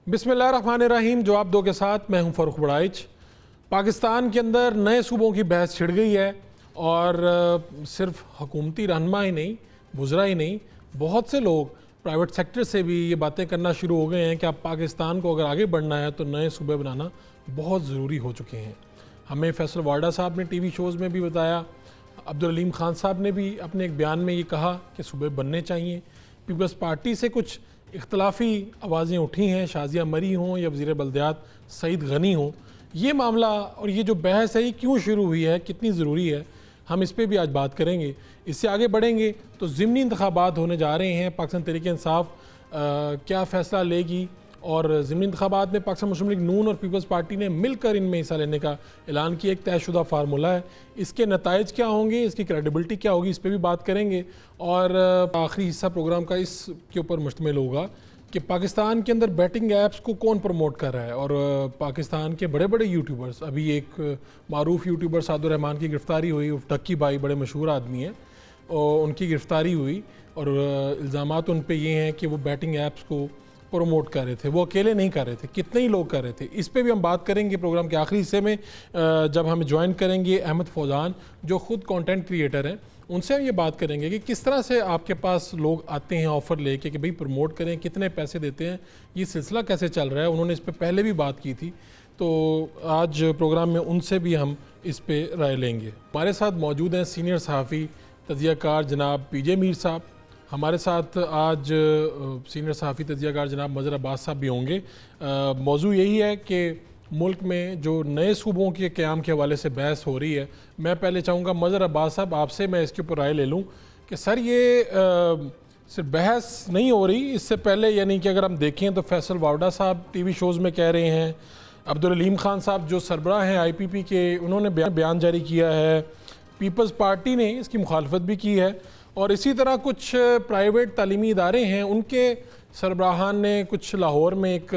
बिस्मिल्लाहिर्रहमानिर्रहीम। जवाब दो के साथ मैं हूं फ़ारूक बड़ाइच। पाकिस्तान के अंदर नए सूबों की बहस छिड़ गई है और सिर्फ हुकूमती रहनुमा ही नहीं, वज़रा ही नहीं, बहुत से लोग प्राइवेट सेक्टर से भी ये बातें करना शुरू हो गए हैं कि अब पाकिस्तान को अगर आगे बढ़ना है तो नए सूबे बनाना बहुत ज़रूरी हो चुके हैं। हमें फैसल वाडा साहब ने टीवी शोज़ में भी बताया, अब्दुल अलीम खान साहब ने भी अपने एक बयान में ये कहा कि सूबे बनने चाहिए। पीपल्स पार्टी से कुछ इख्तलाफी आवाज़ें उठी हैं, शाजिया मरी हों या वज़ीर बल्दियात सईद गनी हों। ये मामला और ये जो बहस है ये क्यों शुरू हुई है, कितनी ज़रूरी है, हम इस पर भी आज बात करेंगे। इससे आगे बढ़ेंगे तो ज़िमनी इंतखाबात होने जा रहे हैं। पाकिस्तान तहरीक-ए-इंसाफ क्या फ़ैसला लेगी और ज़िमनी इंतखाबात में पाकिस्तान मुस्लिम लीग नून और पीपल्स पार्टी ने मिलकर इनमें हिस्सा लेने का ऐलान किया। एक तयशुदा फार्मूला है, इसके नताइज क्या होंगे, इसकी क्रेडिबिलिटी क्या होगी, इस पर भी बात करेंगे। और आखिरी हिस्सा प्रोग्राम का इसके ऊपर मुश्तमिल होगा कि पाकिस्तान के अंदर बैटिंग ऐप्स को कौन प्रमोट कर रहा है। और पाकिस्तान के बड़े बड़े यूट्यूबर्स, अभी एक मारूफ यूट्यूबर सादुर रहमान की गिरफ़्तारी हुई, टक्की भाई बड़े मशहूर आदमी हैं, और उनकी गिरफ़्तारी हुई और इल्ज़ामात उन पर ये हैं कि वो बैटिंग ऐप्स को प्रमोट कर रहे थे। वो अकेले नहीं कर रहे थे, कितने ही लोग कर रहे थे। इस पे भी हम बात करेंगे प्रोग्राम के आखिरी हिस्से में, जब हम ज्वाइन करेंगे अहमद फौजान जो ख़ुद कंटेंट क्रिएटर हैं। उनसे हम ये बात करेंगे कि किस तरह से आपके पास लोग आते हैं ऑफ़र लेके कि भाई प्रमोट करें, कितने पैसे देते हैं, ये सिलसिला कैसे चल रहा है। उन्होंने इस पर पहले भी बात की थी, तो आज प्रोग्राम में उनसे भी हम इस पर राय लेंगे। हमारे साथ मौजूद हैं सीनियर सहाफ़ी तजियाकार जनाब पीजे मीर साहब। हमारे साथ आज सीनियर सहाफ़ी तजियाकार जनाब मज़हर अब्बास साहब भी होंगे। मौजू यही है कि मुल्क में जो नए सूबों के क़याम के हवाले से बहस हो रही है। मैं पहले चाहूँगा मज़हर अब्बास साहब आपसे मैं इसके ऊपर राय ले लूँ कि सर ये सिर्फ बहस नहीं हो रही, इससे पहले यानी कि अगर हम देखें तो फैसल वाडा साहब टीवी शोज़ में कह रहे हैं, अब्दुल अलीम खान साहब जो सरबराह हैं IPP के, उन्होंने बयान जारी किया है, पीपल्स पार्टी ने इसकी मुखालफत भी की है, और इसी तरह कुछ प्राइवेट तालीमी इदारे हैं उनके सरबराहान ने कुछ लाहौर में एक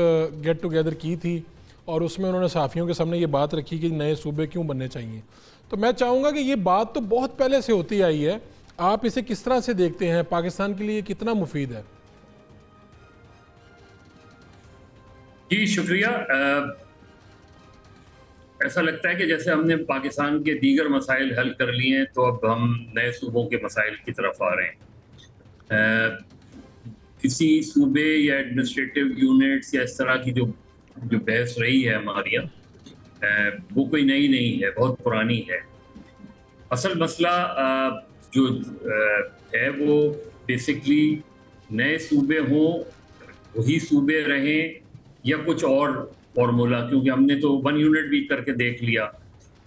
गेट टुगेदर की थी और उसमें उन्होंने सहाफ़ियों के सामने ये बात रखी कि नए सूबे क्यों बनने चाहिए। तो मैं चाहूँगा कि ये बात तो बहुत पहले से होती आई है, आप इसे किस तरह से देखते हैं, पाकिस्तान के लिए कितना मुफीद है? जी शुक्रिया। ऐसा लगता है कि जैसे हमने पाकिस्तान के दीगर मसाइल हल कर लिए हैं तो अब हम नए सूबों के मसाइल की तरफ आ रहे हैं। किसी सूबे या एडमिनिस्ट्रेटिव यूनिट्स या इस तरह की जो बहस रही है हमारी वो कोई नई नहीं है, बहुत पुरानी है। असल मसला जो है वो बेसिकली नए सूबे हों, वही सूबे रहें या कुछ और फार्मूला, क्योंकि हमने तो 1 यूनिट भी करके देख लिया,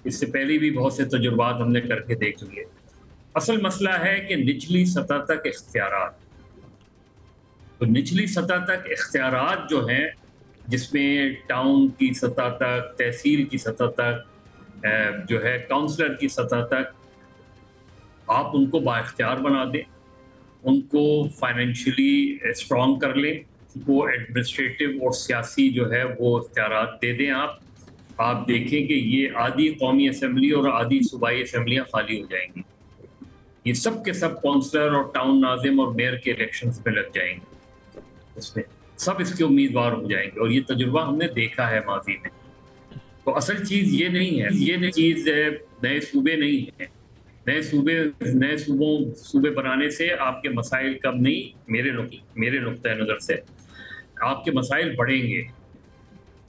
इससे पहले भी बहुत से तजुर्बात हमने करके देख लिए। असल मसला है कि निचली सतह तक इख्तियारात, तो निचली सतह तक इख्तियारात जो हैं, जिसमें टाउन की सतह तक, तहसील की सतह तक, जो है काउंसलर की सतह तक, आप उनको बाइख्तियार बना दें, उनको फाइनेंशियली स्ट्रॉन्ग कर लें, वो एडमिनिस्ट्रेटिव और सियासी जो है वो इख्तियारात दे दें। आप देखें कि ये आधी कौमी असम्बली और आधी सूबाई असम्बलियाँ खाली हो जाएंगी। ये सब के सब काउंसलर और टाउन नाजिम और मेयर के इलेक्शंस में लग जाएंगे, उसमें सब इसके उम्मीदवार हो जाएंगे, और ये तजुर्बा हमने देखा है माजी में। तो असल चीज़ ये नहीं है, ये चीज़ नए सूबे नहीं है। नए सूबे बनाने से आपके मसाइल कम नहीं, मेरे नुक्ते नज़र से आपके मसाइल बढ़ेंगे।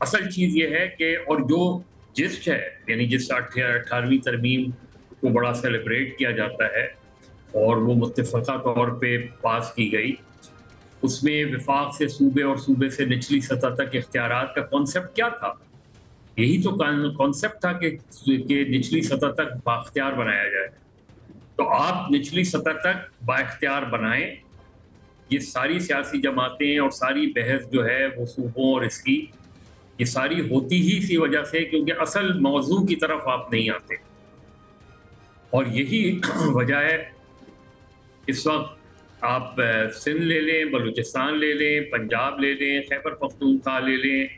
असल चीज़ ये है कि और जो जिस्ट है, यानी जिस 18वीं तरमीम को बड़ा सेलिब्रेट किया जाता है और वो मुत्तफ़क़ा तौर पे पास की गई, उसमें विफाक से सूबे और सूबे से निचली सतह तक इख्तियारात का कॉन्सेप्ट क्या था? यही तो कॉन्सेप्ट था कि निचली सतह तक बाख्तियार बनाया जाए। तो आप निचली सतह तक बाख्तियार बनाएं। ये सारी सियासी जमातें और सारी बहस जो है वो सूबों और इसकी, ये सारी होती ही इसी वजह से क्योंकि असल मौजू की तरफ आप नहीं आते। और यही वजह है इस वक्त आप सिंध ले लें, बलूचिस्तान ले लें, पंजाब ले लें, खैबर पख्तूनख्वा ले लें,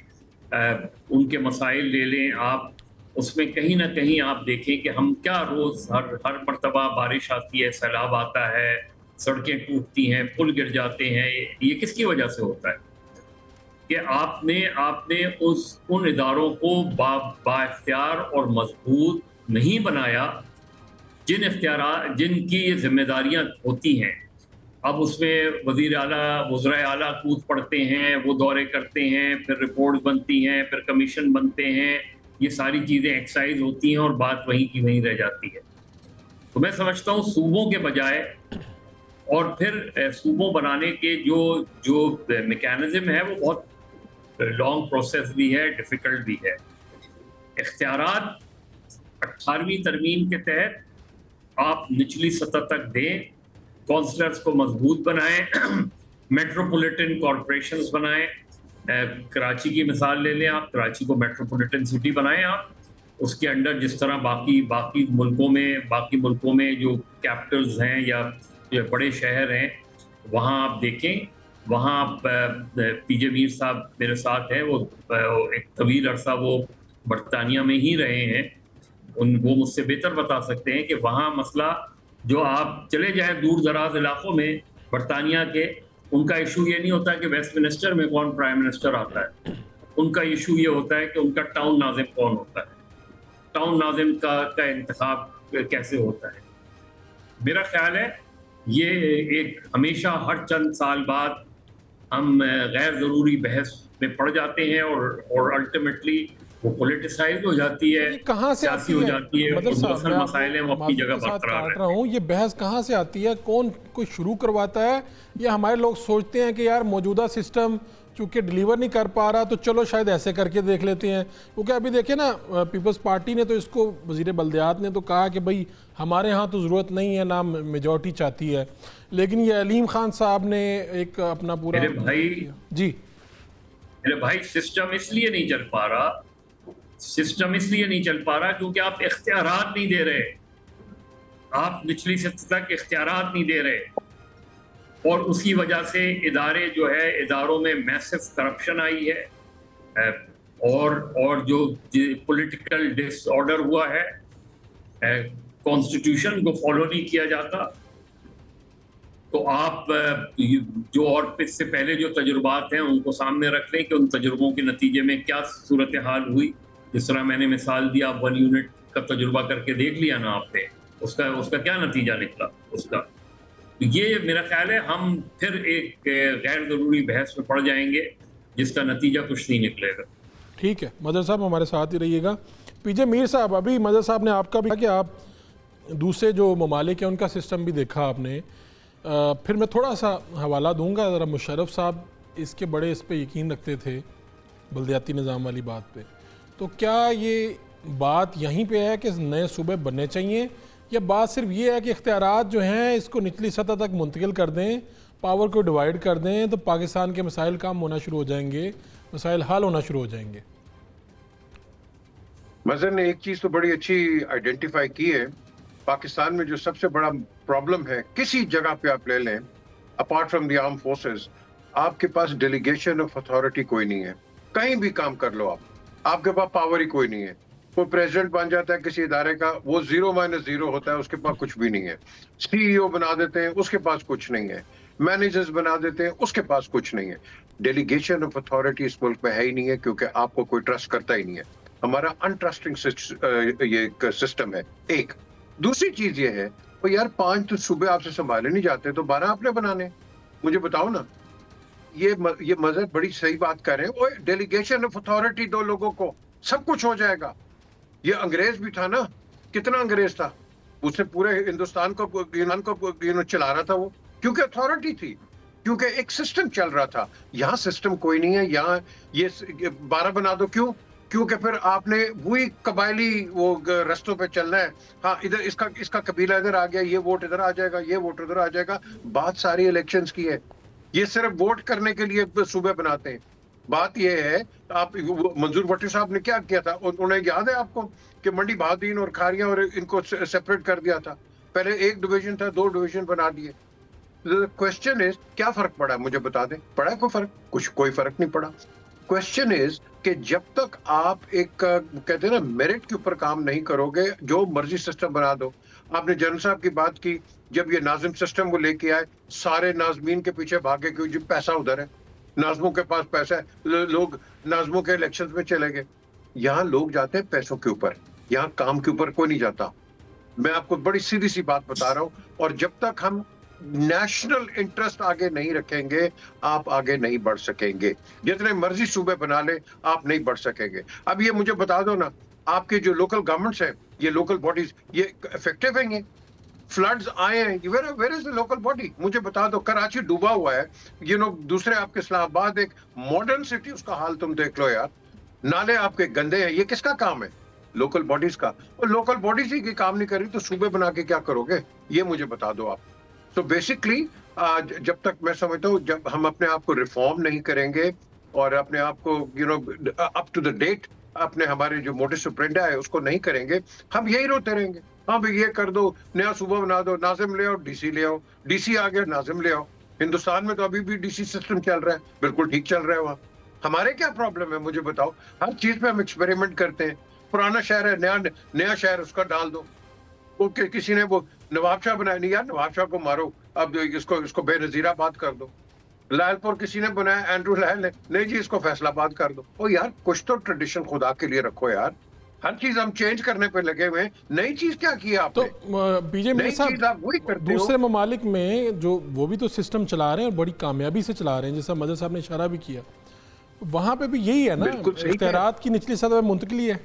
उनके मसाइल ले लें, आप उसमें कहीं ना कहीं आप देखें कि हम क्या रोज़ हर मरतबा बारिश आती है, सैलाब आता है, सड़कें टूटती हैं, पुल गिर जाते हैं, ये किसकी वजह से होता है? कि आपने आपने उन इदारों को बाइख्तियार और मजबूत नहीं बनाया जिनकी ये जिम्मेदारियां होती हैं। अब उसमें वज़ीर आला, वज़राए आला कूद पड़ते हैं, वो दौरे करते हैं, फिर रिपोर्ट बनती हैं, फिर कमीशन बनते हैं, ये सारी चीज़ें एक्सरसाइज होती हैं और बात वहीं की वहीं रह जाती है। तो मैं समझता हूँ सूबों के बजाय और फिर सूबों बनाने के जो जो मैकेनिज्म है वो बहुत लॉन्ग प्रोसेस भी है, डिफ़िकल्ट भी है। इख्तियारात 18वीं तरमीम के तहत आप निचली सतह तक दें, काउंसलर्स को मजबूत बनाएं, मेट्रोपॉलिटन कॉरपोरेशंस बनाएं। कराची की मिसाल ले लें आप, कराची को मेट्रोपॉलिटन सिटी बनाएं आप, उसके अंडर जिस तरह बाकी मुल्कों में जो कैपिटल्स हैं या बड़े शहर हैं वहाँ आप देखें, वहाँ आप पीजे मीर साहब मेरे साथ हैं, वो एक तवील अरसा वो बरतानिया में ही रहे हैं, वो मुझसे बेहतर बता सकते हैं कि वहाँ मसला जो आप चले जाएं दूर दराज इलाकों में बरतानिया के, उनका इशू ये नहीं होता कि वेस्टमिनिस्टर में कौन प्राइम मिनिस्टर आता है, उनका इशू ये होता है कि उनका टाउन नाजिम कौन होता है, टाउन नाजिम का इंतखाब कैसे होता है। मेरा ख्याल है ये एक हमेशा हर चंद साल बाद हम गैर ज़रूरी बहस में पड़ जाते हैं और अल्टीमेटली वो पॉलिटिसाइज हो जाती है, कहाँ से सियासी हो जाती है, मतलब बहुत सारे मसाइल हैं वो अपनी जगह बरकरार रहा हूँ, ये बहस कहाँ से आती है, कौन कोई शुरू करवाता है, या हमारे लोग सोचते हैं कि यार मौजूदा सिस्टम चूंकि डिलीवर नहीं कर पा रहा तो चलो शायद ऐसे करके देख लेते हैं। क्योंकि अभी देखिए ना, पीपल्स पार्टी ने तो इसको, वज़ीर बल्दियात ने तो कहा कि भाई हमारे यहाँ तो ज़रूरत नहीं है, ना मेजॉरिटी चाहती है, लेकिन ये अलीम खान साहब ने एक अपना पूरा मेरे भाई सिस्टम इसलिए नहीं चल पा रहा क्योंकि आप इख्तियारात नहीं दे रहे, आप निचली सतह तक इख्तियारात नहीं दे रहे, और उसी वजह से इदारों में मैसिव करप्शन आई है, और जो पॉलिटिकल डिसऑर्डर हुआ है, कॉन्स्टिट्यूशन को फॉलो नहीं किया जाता। तो आप जो और इससे पहले जो तजुर्बात हैं उनको सामने रख लें कि उन तजुर्बों के नतीजे में क्या सूरत हाल हुई। जिस तरह मैंने मिसाल दिया, 1 यूनिट का तजुर्बा करके देख लिया ना आपने, उसका क्या नतीजा निकला उसका। तो ये मेरा ख्याल है हम फिर एक गैर ज़रूरी बहस में पड़ जाएंगे जिसका नतीजा कुछ नहीं निकलेगा। ठीक है, मदर साहब हमारे साथ ही रहिएगा। पीजे मीर साहब, अभी मदर साहब ने आपका भी कहा कि आप दूसरे जो ममालिक हैं उनका सिस्टम भी देखा आपने, फिर मैं थोड़ा सा हवाला दूंगा। ज़रा मुशर्रफ साहब इसके बड़े इस पे यकीन रखते थे बल्दियाती निज़ाम वाली बात पे, तो क्या ये बात यहीं पे है कि नए सूबे बनने चाहिए, या बात सिर्फ ये है कि इख्तियारात जो हैं इसको निचली सतह तक मुंतकिल कर दें, पावर को डिवाइड कर दें, तो पाकिस्तान के मसाइल कम होना शुरू हो जाएंगे, मसाइल हल होना शुरू हो जाएंगे? मज़हर ने एक चीज़ तो बड़ी अच्छी आइडेंटिफाई की है। पाकिस्तान में जो सबसे बड़ा प्रॉब्लम है, किसी जगह पे आप ले लें apart from the arm forces, आपके पास डेलीगेशन ऑफ अथॉरिटी कोई नहीं है। कहीं भी काम कर लो आपके पास पावर ही कोई नहीं है। कोई प्रेसिडेंट बन जाता है किसी इदारे का, वो 0-0 होता है, उसके पास कुछ भी नहीं है। CEO बना देते हैं, उसके पास कुछ नहीं है। मैनेजर्स बना देते हैं, उसके पास कुछ नहीं है। डेलीगेशन ऑफ अथॉरिटी इस मुल्क में है ही नहीं है, क्योंकि आपको कोई ट्रस्ट करता ही नहीं है। हमारा अनट्रस्टिंग ये सिस्टम है। एक दूसरी चीज ये है, तो यार 5 तो सूबे आपसे संभाले नहीं जाते, तो 12 आपने बनाने। मुझे बताओ ना, ये मज़हर बड़ी सही बात कर रहे हैं। वो डेलीगेशन ऑफ अथॉरिटी दो लोगों को, सब कुछ हो जाएगा। ये अंग्रेज भी था ना, कितना अंग्रेज था, उसने पूरे हिंदुस्तान को चला रहा था वो, क्योंकि अथॉरिटी थी, क्योंकि एक सिस्टम चल रहा था। यहाँ सिस्टम कोई नहीं है, यहाँ ये 12 बना दो। क्योंकि फिर आपने वही कबायली वो रस्तों पे चलना है। हाँ, इधर इसका कबीला इधर आ गया, ये वोट इधर आ जाएगा, ये वोट उधर आ जाएगा। बात सारी इलेक्शंस की है, ये सिर्फ वोट करने के लिए सूबे बनाते हैं। बात ये है, आप मंजूर भट्टी साहब ने क्या किया था, उन्हें याद है आपको कि मंडी बहादुरीन और खारियां और इनको सेपरेट कर दिया था। पहले 1 डिवीजन था, 2 डिवीजन बना दिए। क्वेश्चन इज, क्या फर्क पड़ा? मुझे बता दें, पड़ा कोई फर्क? कोई फर्क नहीं पड़ा। क्वेश्चन इज कि जब तक आप एक कहते हैं ना मेरिट के ऊपर काम नहीं करोगे, जो मर्जी सिस्टम बना दो। आपने जनरल साहब की बात की, जब ये नाजिम सिस्टम को लेके आए, सारे नाजमीन के पीछे भागे क्यों जी पैसा उधर है। नाज़िमों के पास पैसा है, लोग नाज़िमों के इलेक्शंस में चले गए। यहाँ लोग जाते हैं पैसों के ऊपर, यहाँ काम के ऊपर कोई नहीं जाता। मैं आपको बड़ी सीधी सी बात बता रहा हूँ, और जब तक हम नेशनल इंटरेस्ट आगे नहीं रखेंगे, आप आगे नहीं बढ़ सकेंगे। जितने मर्जी सूबे बना ले, आप नहीं बढ़ सकेंगे। अब ये मुझे बता दो ना, आपके जो लोकल गवर्नमेंट्स हैं, ये लोकल बॉडीज, ये इफेक्टिव हैं? फ्लड्स आए हैं, where is the local body? मुझे बता दो। कराची डूबा हुआ है, दूसरे आपके इस्लामाबाद एक मॉडर्न सिटी, उसका हाल तुम देख लो यार। नाले आपके गंदे हैं, ये किसका काम है? लोकल बॉडीज का। और लोकल बॉडीज ही काम नहीं कर रही तो सूबे बना के क्या करोगे? ये मुझे बता दो आप। तो बेसिकली जब तक मैं समझता हूँ, जब हम अपने आप को रिफॉर्म नहीं करेंगे और अपने आप को अप टू द डेट, अपने हमारे जो मोटिव सुप्रेंडा है उसको नहीं करेंगे, हम यही रोते रहेंगे। हाँ भाई, ये कर दो, नया सूबा बना दो, नाजिम ले आओ, डीसी ले आओ, डीसी आ गया, नाजिम ले आओ। हिंदुस्तान में तो अभी भी डीसी सिस्टम चल रहा है, बिल्कुल ठीक चल रहा है। वहाँ हमारे क्या प्रॉब्लम है मुझे बताओ? हर चीज पे हम एक्सपेरिमेंट करते हैं। पुराना शहर है, नया शहर, उसका डाल दो। वो किसी ने वो नवाब शाह बनाया, नहीं यार नवाब शाह को मारो, अब इसको बेनजीराबाद कर दो। लालपुर किसी ने बनाया, एंड्रू लायल ने, नहीं जी इसको फैसलाबाद कर दो। ओ यार, कुछ तो ट्रेडिशन खुदा के लिए रखो यार। हर चीज हम चेंज करने पे लगे हुए हैं। नई चीज क्या की आपने? तो बीजेपी साहब, वही करते दूसरे ममालिक में जो वो भी तो सिस्टम चला रहे हैं और बड़ी कामयाबी से चला रहे हैं, जैसा मदर साहब ने इशारा भी किया, वहां पे भी यही है ना, इख्तियारात की निचली सतह में मुंतकिली है।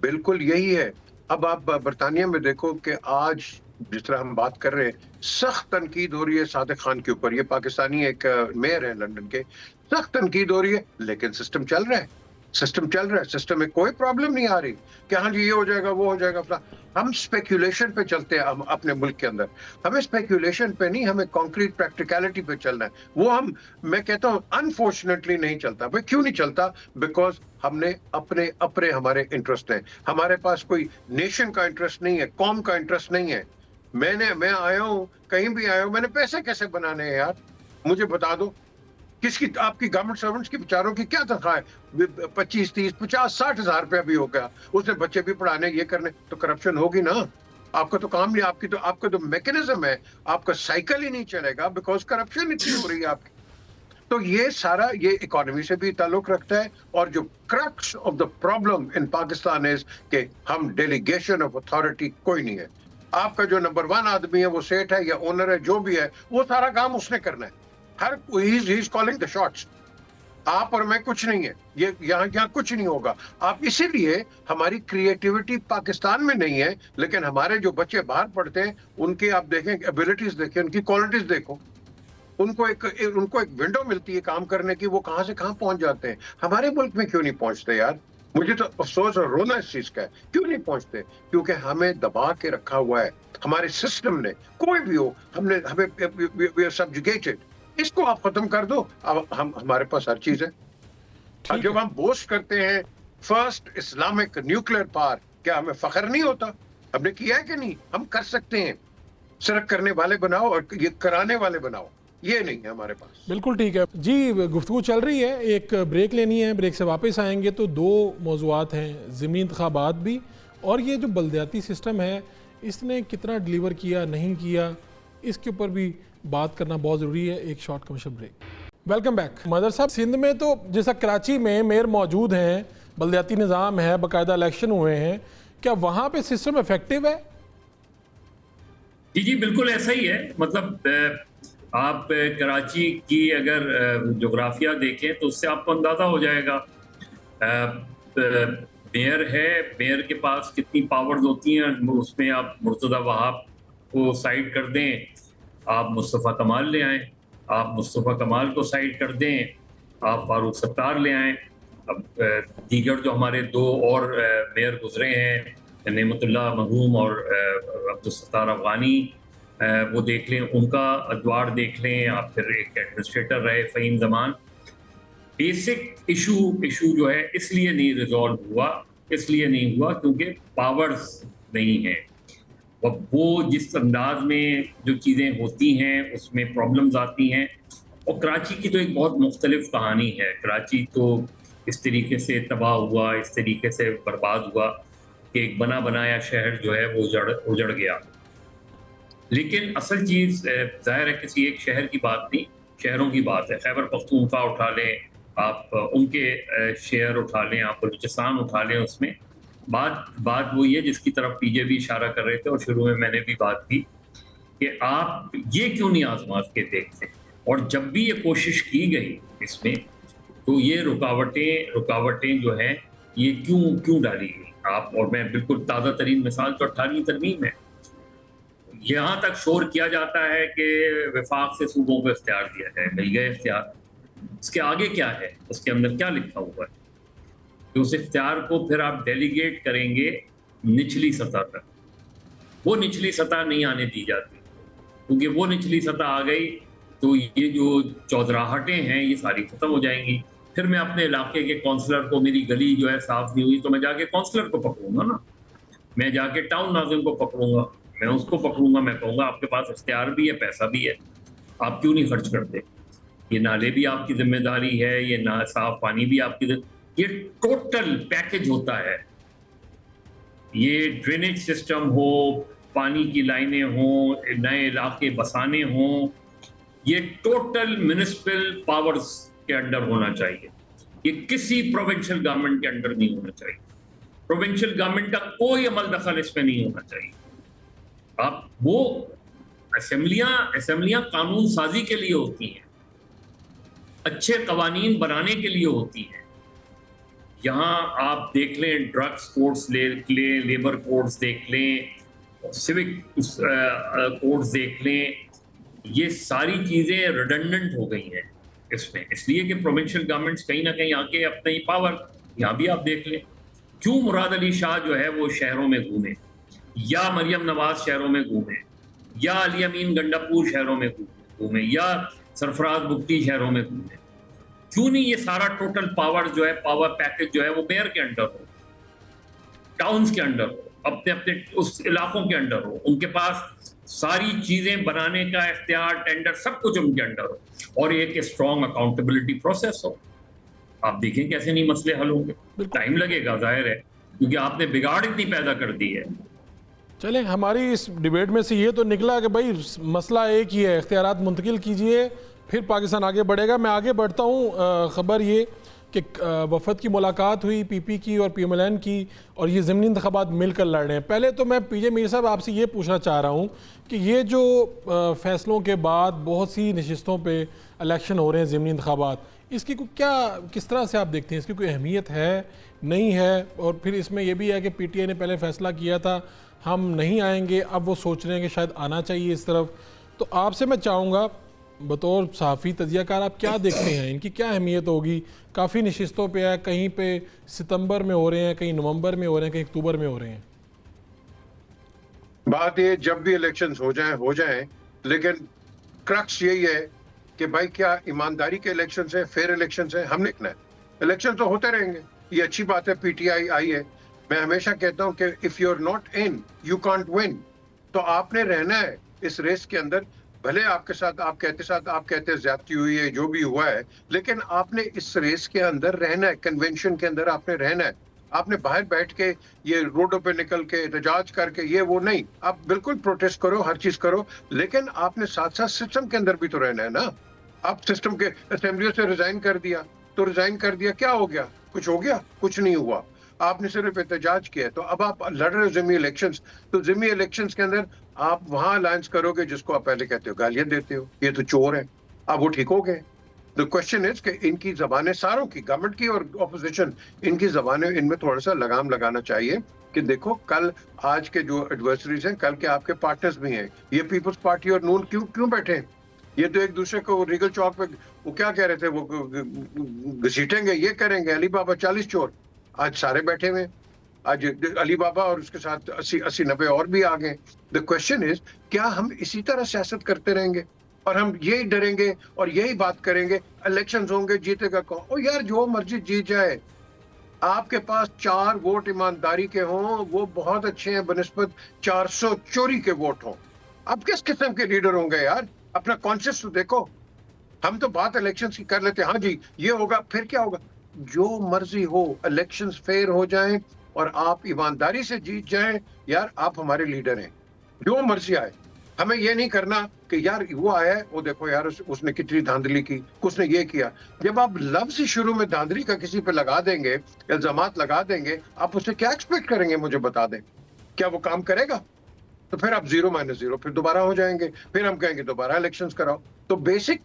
बिल्कुल यही है। अब आप बरतानिया में देखो कि आज जिस तरह हम बात कर रहे हैं, सख्त तनकीद हो रही है सादिक खान के ऊपर। ये पाकिस्तानी एक मेयर है लंदन के, सख्त तनकीद हो रही है, लेकिन सिस्टम चल रहा है, सिस्टम चल रहा है। सिस्टम में कोई प्रॉब्लम नहीं आ रही कि हाँ जी ये हो जाएगा, वो हो जाएगा। हम स्पेक्यूलेशन पे चलते हैं हम अपने मुल्क के अंदर। हमें स्पेक्यूलेशन पे नहीं, हमें कॉन्क्रीट प्रैक्टिकलिटी पे चलना है। वो मैं कहता हूँ अनफॉर्चुनेटली नहीं चलता। भाई क्यों नहीं चलता? बिकॉज हमने अपने अपने हमारे इंटरेस्ट हैं। हमारे पास कोई नेशन का इंटरेस्ट नहीं है, कौम का इंटरेस्ट नहीं है। मैं आया हूँ, कहीं भी आया हूँ, मैंने पैसे कैसे बनाने हैं यार? मुझे बता दो। किसकी, आपकी गवर्नमेंट सर्वेंट्स की बेचारों की क्या तनख्वाह है? 25, 30, 50, 60 हजार रुपया भी हो गया, उसने बच्चे भी पढ़ाने, ये करने, तो करप्शन होगी ना। आपका तो काम नहीं, आपका तो मैकेनिज्म है, आपका साइकिल ही नहीं चलेगा बिकॉज करप्शन इतनी हो रही है आपकी। तो ये सारा ये इकोनॉमी से भी ताल्लुक रखता है। और जो crux of the problem in Pakistan is कि हम डेलीगेशन ऑफ अथॉरिटी कोई नहीं है। आपका जो नंबर 1 आदमी है, वो सेठ है या ओनर है, जो भी है, वो सारा काम उसने करना है। Here he is calling the shots. आप और मैं कुछ नहीं है, ये यहाँ कुछ नहीं होगा। आप इसीलिए हमारी क्रिएटिविटी पाकिस्तान में नहीं है, लेकिन हमारे जो बच्चे बाहर पढ़ते हैं उनके आप देखें, एबिलिटीज देखें, उनकी क्वालिटीज देखो, उनको एक विंडो मिलती है काम करने की, वो कहां से कहां पहुंच जाते हैं। हमारे मुल्क में क्यों नहीं पहुंचते यार? मुझे तो अफसोस और रोना इस चीज का है, क्यों नहीं पहुंचते? क्योंकि हमें दबा के रखा हुआ है हमारे सिस्टम ने। कोई भी हो, हमें सब्जुगेटेड। इसको आप खत्म कर दो, अब हमारे पास हर चीज है। अब जब हम बोस्ट करते हैं फर्स्ट इस्लामिक न्यूक्लियर पावर, क्या हमें फख्र नहीं होता? हमने किया है कि नहीं? हम कर सकते हैं। सिर्फ करने वाले बनाओ और ये कराने वाले बनाओ, ये नहीं है हमारे पास। बिल्कुल ठीक है जी। गुफ्तगू चल रही है, एक ब्रेक लेनी है, ब्रेक से वापस आएंगे तो 2 मौज़ूआत हैं, ज़मीनी इंतखाबात भी और ये जो बल्दियाती सिस्टम है इसने कितना डिलीवर किया नहीं किया, इसके ऊपर भी बात करना बहुत ज़रूरी है। एक short commercial break. Welcome back. मदर साहब, सिंध में तो जैसा कराची में मेयर मौजूद हैं, बल्दियाती निज़ाम है, बाकायदा इलेक्शन हुए हैं, क्या वहाँ पे सिस्टम इफेक्टिव है? जी बिल्कुल ऐसा ही है। मतलब आप कराची की अगर जोग्राफिया देखें तो उससे आपको अंदाज़ा हो जाएगा। मेयर है, मेयर के पास कितनी पावर्स होती हैं, उसमें आप मुर्तज़ा वहाब को साइड कर दें, आप मुस्तफ़ा कमाल ले आएँ, आप मुस्तफ़ा कमाल को साइड कर दें, आप फारूक सत्तार ले आएँ। अब दीगर जो हमारे 2 और मेयर गुजरे हैं, नेमतुल्लाह मरहूम और अब्दुल सत्तार अफगानी, वो देख लें, उनका अदवार देख लें। आप फिर एक एडमिनिस्ट्रेटर रहे फ़हीम ज़मान। बेसिक इशू जो है इसलिए नहीं रिजॉल्व हुआ, इसलिए नहीं हुआ क्योंकि पावर्स नहीं हैं। और वो जिस अंदाज में जो चीज़ें होती हैं उसमें प्रॉब्लम्स आती हैं। और कराची की तो एक बहुत मुख्तलिफ कहानी है। कराची तो इस तरीके से तबाह हुआ, इस तरीके से बर्बाद हुआ कि एक बना बनाया शहर जो है वो उजड़ गया। लेकिन असल चीज़ ज़ाहिर है किसी एक शहर की बात नहीं, शहरों की बात है, खैबर पख्तूनख्वा उठा लें आप, उनके शेयर उठा लें आप, बलूचिस्तान उठा लें, उसमें बात वही है जिसकी तरफ पीजे भी इशारा कर रहे थे और शुरू में मैंने भी बात की कि आप ये क्यों नहीं आजमा के देखते। और जब भी ये कोशिश की गई इसमें, तो ये रुकावटें जो हैं ये क्यों डाली गई आप। और मैं बिल्कुल ताज़ा तरीन मिसाल तो 18वीं तरमीम है। यहाँ तक शोर किया जाता है कि वफाक से सूबों को इख्तियार दिया जाए, मिल गए इख्तियार। उसके आगे क्या है, उसके अंदर क्या लिखा हुआ है कि उस इख्तियार को फिर आप डेलीगेट करेंगे निचली सतह तक। वो निचली सतह नहीं आने दी जाती, क्योंकि वो निचली सतह आ गई तो ये जो चौधराहटें हैं ये सारी खत्म हो जाएंगी। फिर मैं अपने इलाके के काउंसलर को, मेरी गली जो है साफ नहीं हुई तो मैं जाके काउंसलर को पकड़ूंगा ना, मैं जाके टाउन नाज़िम को पकड़ूंगा, मैं उसको पकड़ूंगा, मैं कहूँगा आपके पास इख्तियार भी है, पैसा भी है, आप क्यों नहीं खर्च करते। ये नाले भी आपकी जिम्मेदारी है, ये ना साफ पानी भी आपकी, ये टोटल पैकेज होता है। ये ड्रेनेज सिस्टम हो, पानी की लाइनें हों, नए इलाके बसाने हों, ये टोटल म्युनिसिपल पावर्स के अंडर होना चाहिए। ये किसी प्रोविंशियल गवर्नमेंट के अंडर नहीं होना चाहिए। प्रोविंशियल गवर्नमेंट का कोई अमल दखल इसमें नहीं होना चाहिए। आप वो असेंबलियां कानून साजी के लिए होती हैं, अच्छे कवानीन बनाने के लिए होती हैं। यहाँ आप देख लें, ड्रग्स कोड्स देख लें, लेबर कोड्स देख लें, सिविक कोड्स देख लें, ये सारी चीज़ें रिडंडेंट हो गई हैं इसमें, इसलिए कि प्रोविंशियल गवर्नमेंट्स कहीं ना कहीं आके अपनी पावर, यहाँ भी आप देख लें, क्यों मुराद अली शाह जो है वो शहरों में घूमे, या मरियम नवाज शहरों में घूमे, या अली अमीन गंडापुर शहरों में घूमे, या सरफराज बुख्ती शहरों में घूमे। क्यों नहीं ये सारा टोटल पावर जो है, पावर पैकेज जो है वो मेयर के अंडर हो, टाउन्स के अंडर हो, अपने अपने उस इलाकों के अंडर हो, उनके पास सारी चीजें बनाने का इख्तियार, टेंडर, सब कुछ उनके अंडर हो, और एक स्ट्रॉन्ग अकाउंटेबिलिटी प्रोसेस हो। आप देखें कैसे नहीं मसले हल होंगे। टाइम लगेगा, जाहिर है, क्योंकि आपने बिगाड़ इतनी पैदा कर दी है। चलें, हमारी इस डिबेट में से ये तो निकला कि भाई मसला एक ही है, इख्तियारात मुंतकिल कीजिए फिर पाकिस्तान आगे बढ़ेगा। मैं आगे बढ़ता हूँ। ख़बर ये कि वफद की मुलाकात हुई पीपी की और PMLN की, और ये ज़मीनी इंतखाबात मिलकर लड़ रहे हैं। पहले तो मैं पीजे मीर साहब आपसे ये पूछना चाह रहा हूँ कि ये जो फ़ैसलों के बाद बहुत सी नशिस्तों पे इलेक्शन हो रहे हैं, ज़मीनी इंतखाबात, इसकी किस तरह से आप देखते हैं, इसकी कोई अहमियत है, नहीं है? और फिर इसमें यह भी है कि PTI ने पहले फ़ैसला किया था हम नहीं आएंगे, अब वो सोच रहे हैं कि शायद आना चाहिए इस तरफ। तो आपसे मैं चाहूँगा बतौर सहाफ़ी तजियाकार आप क्या देखते हैं, इनकी क्या अहमियत होगी? काफ़ी नशिस्तों पे है, कहीं पे सितंबर में हो रहे हैं, कहीं नवंबर में हो रहे हैं, कहीं अक्टूबर में हो रहे हैं। बात ये, जब भी इलेक्शंस हो जाएं, लेकिन क्रक्स यही है कि भाई क्या ईमानदारी के इलेक्शंस हैं, फेयर इलेक्शंस हैं, हमने देखना है। इलेक्शन तो होते रहेंगे, ये अच्छी बात है, PTI आई है। मैं हमेशा कहता हूं कि if you are not in you can't win. तो आपने रहना है इस रेस के अंदर, भले आपके साथ आप कहते ज्यादती हुई है, जो भी हुआ है, लेकिन आपने इस रेस के अंदर रहना है, कन्वेंशन के अंदर आपने रहना है। आपने बाहर बैठ के ये रोडों पे निकल के एहतजाज करके ये वो नहीं, आप बिल्कुल प्रोटेस्ट करो, हर चीज करो, लेकिन आपने साथ साथ सिस्टम के अंदर भी तो रहना है ना। आप सिस्टम के असेंबलियों से रिजाइन कर दिया, तो रिजाइन कर दिया, क्या हो गया? कुछ हो गया? कुछ नहीं हुआ। आपने सिर्फ एहतजाज किया। तो अब आप लड़ रहे हो ज़िमी इलेक्शंस, तो ज़िमी इलेक्शंस के अंदर आप वहां अलायंस करोगे जिसको आप पहले कहते हो गालियां देते हो, ये तो चोर है, अब वो ठीक हो गए। द क्वेश्चन इज कि इनकी जबानें, सारों की, गवर्नमेंट की और ऑपोजिशन, इनकी जबानें, इनमें थोड़ा सा लगाम लगाना चाहिए कि देखो कल आज के जो एडवर्सरीज हैं, कल के आपके पार्टनर्स भी हैं। ये पीपल्स पार्टी और नून क्यों बैठे हैं? ये तो एक दूसरे को रीगल चौक पे वो क्या कह रहे थे, वो घसीटेंगे, ये करेंगे, अली बाबा 40 चोर, आज सारे बैठे हुए। आज अली बाबा और उसके साथ 80-90 और भी आ गए। द क्वेश्चन इज, क्या हम इसी तरह सियासत करते रहेंगे और हम यही डरेंगे और यही बात करेंगे इलेक्शंस होंगे, जीतेगा कौन? ओ यार, जो मर्जी जीत जाए, आपके पास 4 वोट ईमानदारी के हों, वो बहुत अच्छे हैं बनिस्बत 400 चोरी के वोट हों। अब किस किस्म के लीडर होंगे यार? अपना कॉन्शियस तो देखो। हम तो बात इलेक्शंस की कर लेते हैं, हाँ जी ये होगा, फिर क्या होगा? जो मर्जी हो, इलेक्शंस फेयर हो जाएं और आप ईमानदारी से जीत जाएं, यार आप हमारे लीडर हैं, जो मर्जी आए। हमें ये नहीं करना कि यार वो आया है, वो देखो यार उसने कितनी धांधली की, उसने ये किया। जब आप लफ्ज ही शुरू में धांधली का किसी पे लगा देंगे, इल्जामात लगा देंगे, आप उससे क्या एक्सपेक्ट करेंगे? मुझे बता दें, क्या वो काम करेगा? तो फिर आप 0-0 फिर दोबारा हो जाएंगे, फिर हम कहेंगे दोबारा इलेक्शंस कराओ। तो बेसिक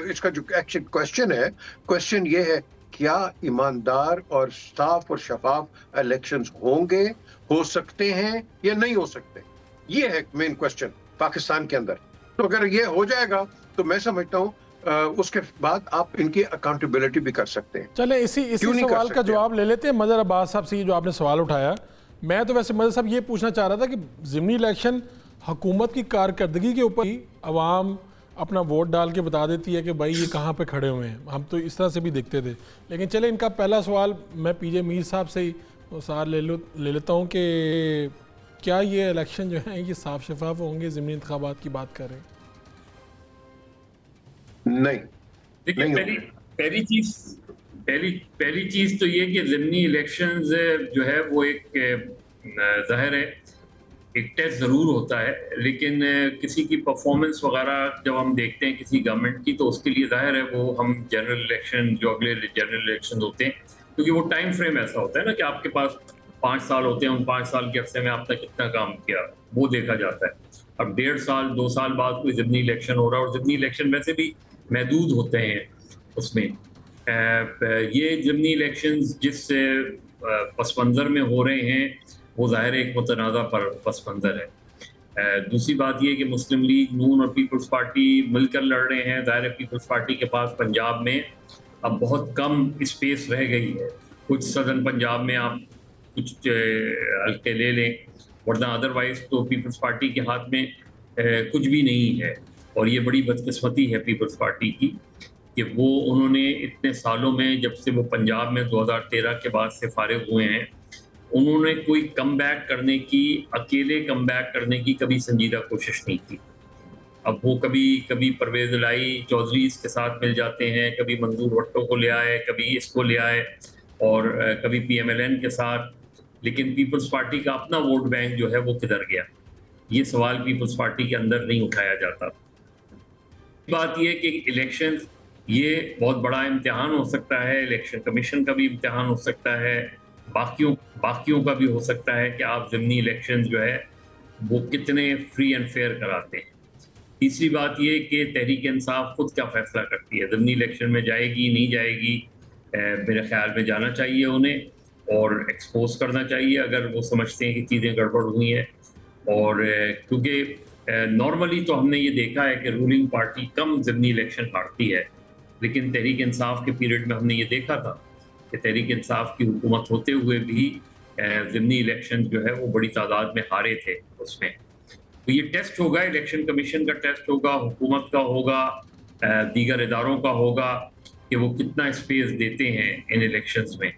इसका जो एक्चुअल क्वेश्चन है, क्वेश्चन ये है, क्या ईमानदार और साफ और शफाफ इलेक्शंस होंगे, हो सकते हैं या नहीं हो सकते? ये है मेन क्वेश्चन पाकिस्तान के अंदर। तो अगर ये हो जाएगा तो मैं समझता हूँ उसके बाद आप इनकी अकाउंटेबिलिटी भी कर सकते हैं। चले इसी क्यों नहीं कर सवाल का सकते जवाब ले लेते हैं मजहर अब्बास साहब से, ये जो आपने सवाल उठाया। मैं तो वैसे मजहर साहब ये पूछना चाह रहा था कि ज़िमनी इलेक्शन हुकूमत की कारकर्दगी के ऊपर ही अवाम अपना वोट डाल के बता देती है कि भाई ये कहाँ पे खड़े हुए हैं। हम तो इस तरह से भी देखते थे। लेकिन चले इनका पहला सवाल मैं पीजे मीर साहब से ही सार ले लेता हूँ कि क्या ये इलेक्शन जो है ये साफ शफाफ होंगे? ज़िमनी इंतखाबात की बात कर रहे हैं। नहीं, देखिए, नहीं पहली चीज तो ये कि ज़िमनी इलेक्शंस जो है वो एक जाहिर है एक टेस्ट ज़रूर होता है, लेकिन किसी की परफॉर्मेंस वगैरह जब हम देखते हैं किसी गवर्नमेंट की, तो उसके लिए जाहिर है वो हम जनरल इलेक्शन, जो अगले जनरल इलेक्शन होते हैं, क्योंकि वो टाइम फ्रेम ऐसा होता है ना कि आपके पास 5 साल होते हैं, उन 5 साल के अरसे में आपने कितना काम किया वो देखा जाता है। अब 1.5 साल 2 साल बाद कोई ज़िमनी इलेक्शन हो रहा है, और ज़िमनी इलेक्शन वैसे भी महदूद होते हैं उसमें। ये ज़िमनी इलेक्शंस जिस पस मंज़र में हो रहे हैं वो ज़ाहिर एक मुतनाज़ा पर पस मंज़र है। दूसरी बात ये कि मुस्लिम लीग, नून और पीपल्स पार्टी मिलकर लड़ रहे हैं। ज़ाहिर पीपल्स पार्टी के पास पंजाब में अब बहुत कम स्पेस रह गई है। कुछ सदन पंजाब में आप कुछ हल्के ले लें, वरना अदरवाइज तो पीपल्स पार्टी के हाथ में कुछ भी नहीं है। और ये बड़ी बदकिस्मती है पीपल्स पार्टी की कि वो उन्होंने इतने सालों में, जब से वो पंजाब में 2013 के बाद से फारिग हुए हैं, उन्होंने कोई कमबैक करने की, अकेले कमबैक करने की कभी संजीदा कोशिश नहीं की। अब वो कभी परवेज इलाही चौधरी के साथ मिल जाते हैं, कभी मंजूर भट्टो को ले आए, कभी इसको ले आए, और कभी PMLN के साथ। लेकिन पीपल्स पार्टी का अपना वोट बैंक जो है वो किधर गया, ये सवाल पीपल्स पार्टी के अंदर नहीं उठाया जाता। बात यह कि इलेक्शन ये बहुत बड़ा इम्तिहान हो सकता है, इलेक्शन कमीशन का भी इम्तिहान हो सकता है, बाकियों का भी हो सकता है कि आप ज़िमनी इलेक्शन जो है वो कितने फ्री एंड फेयर कराते हैं। तीसरी बात ये कि तहरीक इंसाफ खुद क्या फैसला करती है, ज़िमनी इलेक्शन में जाएगी नहीं जाएगी। मेरे ख्याल में जाना चाहिए उन्हें, और एक्सपोज करना चाहिए अगर वो समझते हैं कि चीज़ें गड़बड़ हुई हैं। और क्योंकि नॉर्मली तो हमने ये देखा है कि रूलिंग पार्टी कम ज़िमनी इलेक्शन हारती है, लेकिन तहरीक इंसाफ के पीरियड में हमने ये देखा था कि तहरीक इंसाफ की हुकूमत होते हुए भी ज़िमनी इलेक्शन जो है वो बड़ी तादाद में हारे थे उसमें। तो ये टेस्ट होगा, इलेक्शन कमीशन का टेस्ट होगा, हुकूमत का होगा, दीगर इदारों का होगा कि वो कितना स्पेस देते हैं इन इलेक्शंस में।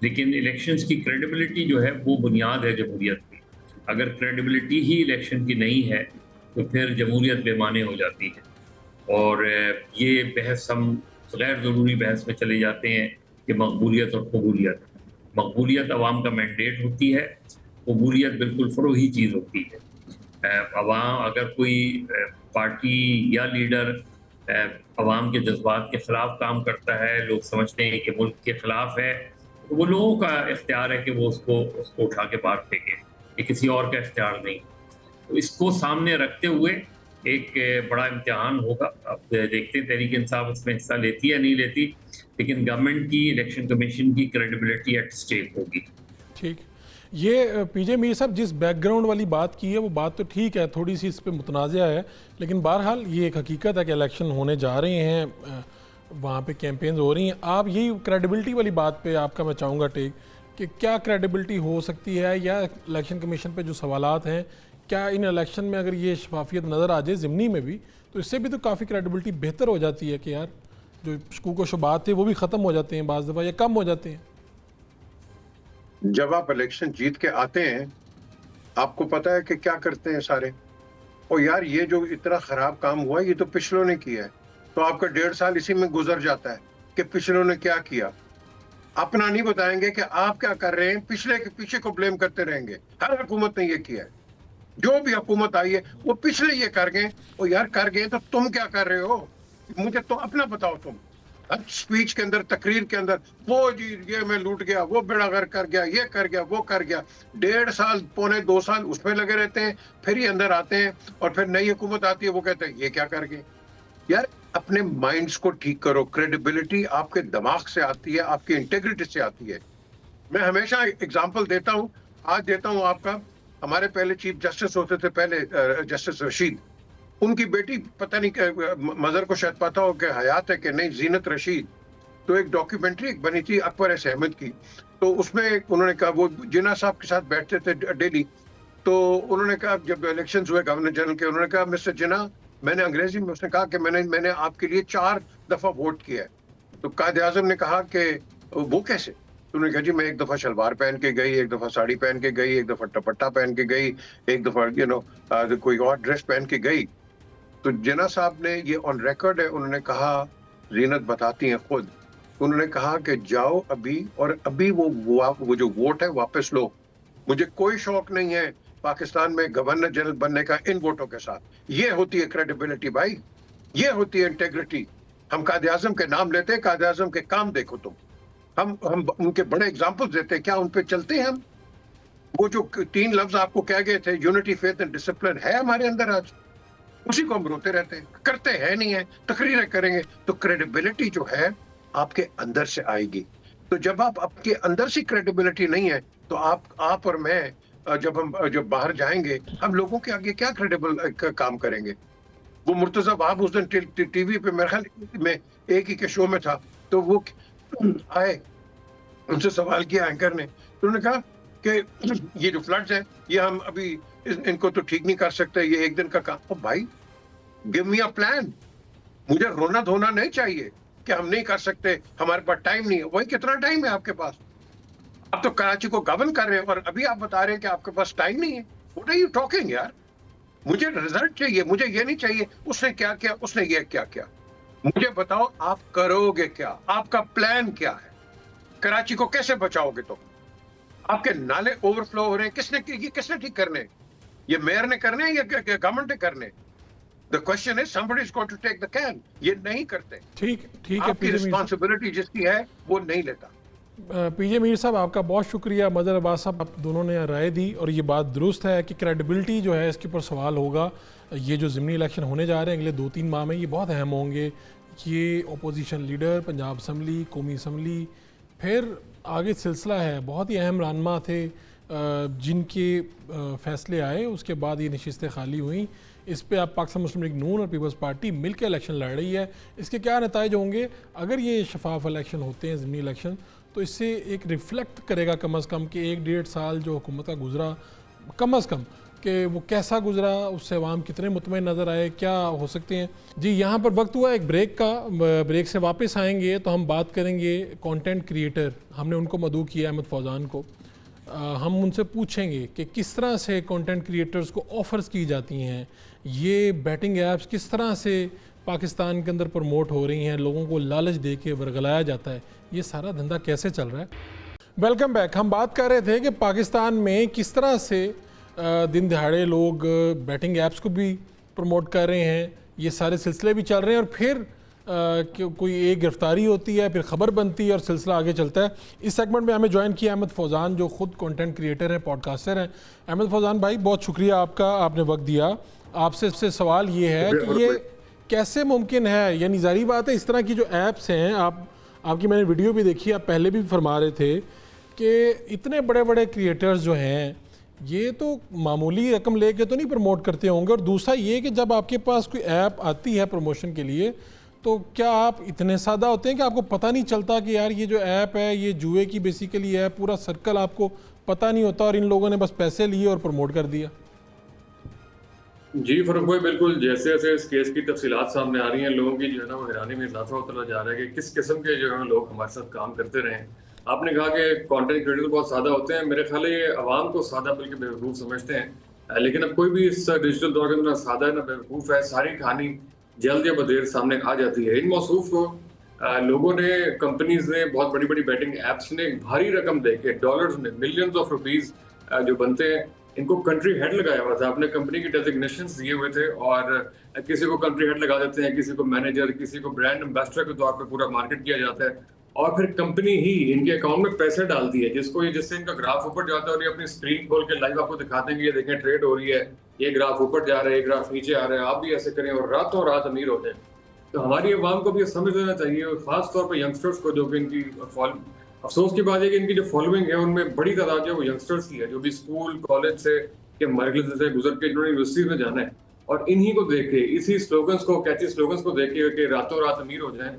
लेकिन इलेक्शंस की क्रेडिबिलिटी जो है वो बुनियाद है जमहूरियत की। अगर क्रेडिबिलिटी ही इलेक्शन की नहीं है तो फिर जमहूरियत बेमाने हो जाती है। और ये बहस हम गैर ज़रूरी बहस में चले जाते हैं कि मकबूलियत और कबूलियत। मकबूलियत अवाम का मैंडेट होती है, कबूलियत बिल्कुल फ़रोही चीज़ होती है। अवाम, अगर कोई पार्टी या लीडर अवाम के जज्बात के ख़िलाफ़ काम करता है, लोग समझते हैं कि मुल्क के ख़िलाफ़ है, तो वो लोगों का इख्तियार है कि वो उसको उठा के बाहर फेंकें, ये किसी और का इख्तियार नहीं। तो इसको सामने रखते हुए एक बड़ा इम्तिहान होगा। अब देखते हैं तहरीक इंसाफ इसमें हिस्सा लेती है नहीं लेती, लेकिन गवर्नमेंट की, इलेक्शन कमीशन की क्रेडिबिलिटी एट स्टेक होगी। ठीक, ये पीजे मीर साहब जिस बैकग्राउंड वाली बात की है वो बात तो ठीक है, थोड़ी सी इस पर मुतनाज़ा है, लेकिन बहरहाल ये एक हकीकत है कि इलेक्शन होने जा रहे हैं, वहाँ पे कैंपेन्स हो रही हैं। आप यही क्रेडिबिलिटी वाली बात पे आपका मैं चाहूँगा टेक कि क्या क्रेडिबिलिटी हो सकती है, या इलेक्शन कमीशन पे जो सवालात हैं, क्या इन इलेक्शन में अगर ये शफाफियत नज़र आ जाए ज़िमनी में भी, तो इससे भी तो काफ़ी क्रेडिबिलिटी बेहतर हो जाती है कि यार जो शकूक व शुबात थे वो भी ख़त्म हो जाते हैं बाज़ दफ़ा, या कम हो जाते हैं। जब आप इलेक्शन जीत के आते हैं, आपको पता है कि क्या करते हैं सारे, और यार ये जो इतना खराब काम हुआ ये तो पिछलों ने किया है, तो आपका 1.5 साल इसी में गुजर जाता है कि पिछलों ने क्या किया। अपना नहीं बताएंगे कि आप क्या कर रहे हैं, पिछले के पीछे को ब्लेम करते रहेंगे, हर हुकूमत ने ये किया है। जो भी हुकूमत आई है वो पिछले ये कर गए। ओ यार कर गए तो तुम क्या कर रहे हो, मुझे तो अपना बताओ। तुम हर स्पीच के अंदर, तकरीर के अंदर, वो जी ये मैं लूट गया, वो बेड़ागर कर गया, ये कर गया, वो कर गया। 1.5 साल, पौने 2 साल उसमें लगे रहते हैं, फिर ये अंदर आते हैं और फिर नई हुकूमत आती है, वो कहते हैं ये क्या कर गए। यार अपने माइंड्स को ठीक करो। क्रेडिबिलिटी आपके दिमाग से आती है, आपकी इंटेग्रिटी से आती है। मैं हमेशा एग्जांपल देता हूं, आज देता हूं आपका। हमारे पहले चीफ जस्टिस होते थे, पहले जस्टिस रशीद। उनकी बेटी पता नहीं मजर को शायद पता हो कि हयात है कि नहीं, जीनत रशीद। तो एक डॉक्यूमेंट्री एक बनी थी अकबर एस अहमद की। तो उसमें उन्होंने कहा, वो जिन्ना साहब के साथ बैठते थे डेली। तो उन्होंने कहा, जब इलेक्शन हुए गवर्नर जनरल के, उन्होंने कहा मिस्टर जिन्ना, मैंने अंग्रेजी में उसने कहा कि मैंने आपके लिए 4 दफा वोट किया है। तो कायद आजम ने कहा कि वो कैसे। तो उन्होंने कहा जी मैं एक दफा शलवार पहन के गई, एक दफा साड़ी पहन के गई, एक दफा दुपट्टा पहन के गई, एक दफा कोई और ड्रेस पहन के गई। तो जिन्ना साहब ने, ये ऑन रिकॉर्ड है, उन्होंने कहा, जीनत बताती हैं खुद, उन्होंने कहा कि जाओ अभी और अभी वो जो वोट है वापस लो। मुझे कोई शौक नहीं है पाकिस्तान में गवर्नर जनरल बनने का इन वोटों के साथ। ये होती है क्रेडिबिलिटी भाई, ये होती है इंटेग्रिटी। हम कायद आजम के नाम लेते हैं, कायद आजम के काम देखो तुम। हम उनके बड़े एग्जाम्पल्स देते हैं, क्या उन पे चलते हैं हम? वो जो 3 लफ्ज आपको कह गए थे, यूनिटी, फेथ एंड डिसिप्लिन, है हमारे अंदर आज? उसी को हम रोते रहते हैं, करते हैं नहीं है, तकरीरें करेंगे। तो क्रेडिबिलिटी जो है आपके अंदर से आएगी। तो जब आपके अंदर से क्रेडिबिलिटी नहीं है, तो आप और मैं जब बाहर जाएंगे, हम लोगों के आगे क्या क्रेडिबल काम करेंगे? वो मुर्तजा वहाब उस दिन टीवी पे मेरे ख्याल में एक ही के शो में था, तो वो आए, उनसे सवाल किया एंकर ने। तो उन्होंने कहा कि ये जो फ्लड्स हैं, ये हम अभी इनको तो ठीक नहीं कर सकते, ये एक दिन का काम। ओ भाई, गिव मी अ प्लान। मुझे रोना धोना नहीं चाहिए कि हम नहीं कर सकते, हमारे पास टाइम नहीं है। वही कितना टाइम है आपके पास? आप तो कराची को गवर्न कर रहे हैं और अभी आप बता रहे हैं कि आपके पास टाइम नहीं है। व्हाट आर यू टॉकिंग यार? मुझे रिजल्ट चाहिए, मुझे ये नहीं चाहिए उसने क्या किया, उसने ये क्या किया। मुझे बताओ आप करोगे क्या, आपका प्लान क्या है? कराची को कैसे बचाओगे? तो आपके नाले ओवरफ्लो हो रहे हैं, किसने ठीक करने? ये मेयर ने करने हैं या गवर्नमेंट ने करने? The question is somebody is going to take the can। ये नहीं करते। ठीक है। आपकी रिस्पॉन्सिबिलिटी जिसकी है वो नहीं लेता। पीजे मीर साहब, आपका बहुत शुक्रिया। मदर अब्बास साहब, आप दोनों ने राय दी और ये बात दुरुस्त है कि क्रेडिबिलिटी जो है इसके ऊपर सवाल होगा। ये जो ज़िमनी इलेक्शन होने जा रहे हैं अगले 2-3 माह में, ये बहुत अहम होंगे। ये अपोजिशन लीडर, पंजाब असम्बली, कौमी असम्बली, फिर आगे सिलसिला है। बहुत ही अहम रहनुमा थे जिनके फ़ैसले आए, उसके बाद ये नशिस्तें खाली हुई। इस पे आप पाकिस्तान मुस्लिम लीग नून और पीपल्स पार्टी मिलकर इलेक्शन लड़ रही है। इसके क्या नतीजे होंगे अगर ये शफाफ इलेक्शन होते हैं, ज़िमनी इलेक्शन, तो इससे एक रिफ्लेक्ट करेगा कम अज़ कम कि 1-1.5 साल जो हुकूमत का गुजरा, कम अज़ कम कि वो कैसा गुजरा, उससे अवाम कितने मुतमईन नज़र आए, क्या हो सकते हैं। जी, यहाँ पर वक्त हुआ एक ब्रेक का। ब्रेक से वापस आएंगे तो हम बात करेंगे कंटेंट क्रिएटर। हमने उनको मदऊ किया, अहमद फौजान को। हम उनसे पूछेंगे कि किस तरह से कंटेंट क्रिएटर्स को ऑफ़र्स की जाती हैं, ये बैटिंग ऐप्स किस तरह से पाकिस्तान के अंदर प्रमोट हो रही हैं, लोगों को लालच दे के वर्गलाया जाता है, ये सारा धंधा कैसे चल रहा है। Welcome back. हम बात कर रहे थे कि पाकिस्तान में किस तरह से दिन दिहाड़े लोग बैटिंग ऐप्स को भी प्रमोट कर रहे हैं, ये सारे सिलसिले भी चल रहे हैं और फिर कोई एक गिरफ्तारी होती है, फिर खबर बनती है और सिलसिला आगे चलता है। इस सेगमेंट में हमें ज्वाइन किया अहमद फौजान, जो ख़ुद कंटेंट क्रिएटर हैं, पॉडकास्टर हैं। अहमद फौजान भाई, बहुत शुक्रिया आपका, आपने वक्त दिया। आपसे सवाल ये है कि ये कैसे मुमकिन है, यानी ज़ाहिर बात है इस तरह की जो ऐप्स हैं, आपकी मैंने वीडियो भी देखी, आप पहले भी फरमा रहे थे कि इतने बड़े बड़े क्रिएटर्स जो हैं ये तो मामूली रकम लेके तो नहीं प्रमोट करते होंगे। और दूसरा ये कि जब आपके पास कोई ऐप आती है प्रमोशन के लिए, तो क्या आप इतने सादा होते हैं कि आपको पता नहीं चलता कि यार ये जो ऐप है ये जुए की बेसिकली है, पूरा सर्कल आपको पता नहीं होता और इन लोगों ने बस पैसे लिए और प्रमोट कर दिया? जी फरूक भाई, बिल्कुल। जैसे जैसे इस केस की तफसीलात सामने आ रही हैं, लोगों की जो है ना वो हैरानी में इजाफा होता जा रहा है कि किस किस्म के जो है लोग हमारे साथ काम करते रहे। आपने कहा कि कंटेंट क्रिएटर बहुत सादा होते हैं। मेरे ख्याल ये आवाम को सादा बल्कि बेवकूफ़ समझते हैं, लेकिन अब कोई भी इस डिजिटल दौर के अंदर ना सादा है ना बेवकूफ़ है। सारी कहानी जल्द या बदेर सामने आ जाती है। इन मौसूफ को लोगों ने, कंपनीज ने, बहुत बड़ी बड़ी बैटिंग ऐप्स ने भारी रकम दे के, डॉलर्स में मिलियंस ऑफ रुपीज़ जो बनते हैं इनको कंट्री हेड लगाया हुआ था, अपने कंपनी के डेजिग्नेशंस दिए हुए थे, और किसी को कंट्री हेड लगा देते हैं, किसी को मैनेजर, किसी को ब्रांड एम्बेसडर के तौर पे पूरा मार्केट किया जाता है, और फिर कंपनी ही इनके अकाउंट में पैसे डालती है, जिससे इनका ग्राफ ऊपर जाता है, और ये अपनी स्क्रीन खोल के लाइव आपको दिखाते हैं कि ये देखें ट्रेड हो रही है, ये ग्राफ ऊपर जा रहा है, ये ग्राफ नीचे आ रहा है, आप भी ऐसे करें और रातों रात अमीर हो जाए। तो हमारी अवाम को भी ये समझ लेना चाहिए, और खास तौर पर यंगस्टर्स को, जो कि इनकी अफसोस की बात है कि इनकी जो फॉलोइंग है उनमें बड़ी तादाद जो है वो यंगस्टर्स की है, जो भी स्कूल कॉलेज से या मरकज से गुजर के जिन्होंने यूनिवर्सिटी में जाना है, और इन्हीं को देख के, इसी स्लोगन्स को, कैची स्लोगन्स को देख के रातों रात अमीर हो जाएं,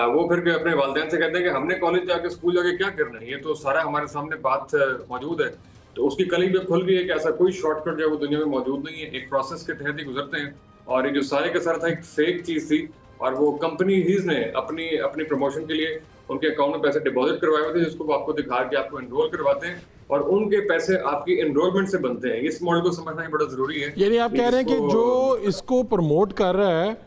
वो फिर अपने वालिदैन से कहते हैं कि हमने कॉलेज जाके स्कूल जाके क्या करना है, ये तो सारा हमारे सामने बात मौजूद है। तो उसकी कली भी खुल गई है कि ऐसा कोई शॉर्टकट जो है वो दुनिया में मौजूद नहीं है, एक प्रोसेस के तहत ही गुजरते हैं, और ये जो सारे के सारा था एक फेक चीज थी, और वो कंपनी ने अपनी प्रमोशन के लिए उनके अकाउंट में पैसे डिपॉजिट करवाए हुए थे, जिसको वो आपको दिखा के आपको एनरोल करवाते हैं, और उनके पैसे आपकी एनरोलमेंट से बनते हैं। इस मॉडल को समझना बड़ा जरूरी है। यानी आप कह रहे हैं कि जो इसको प्रमोट कर रहा है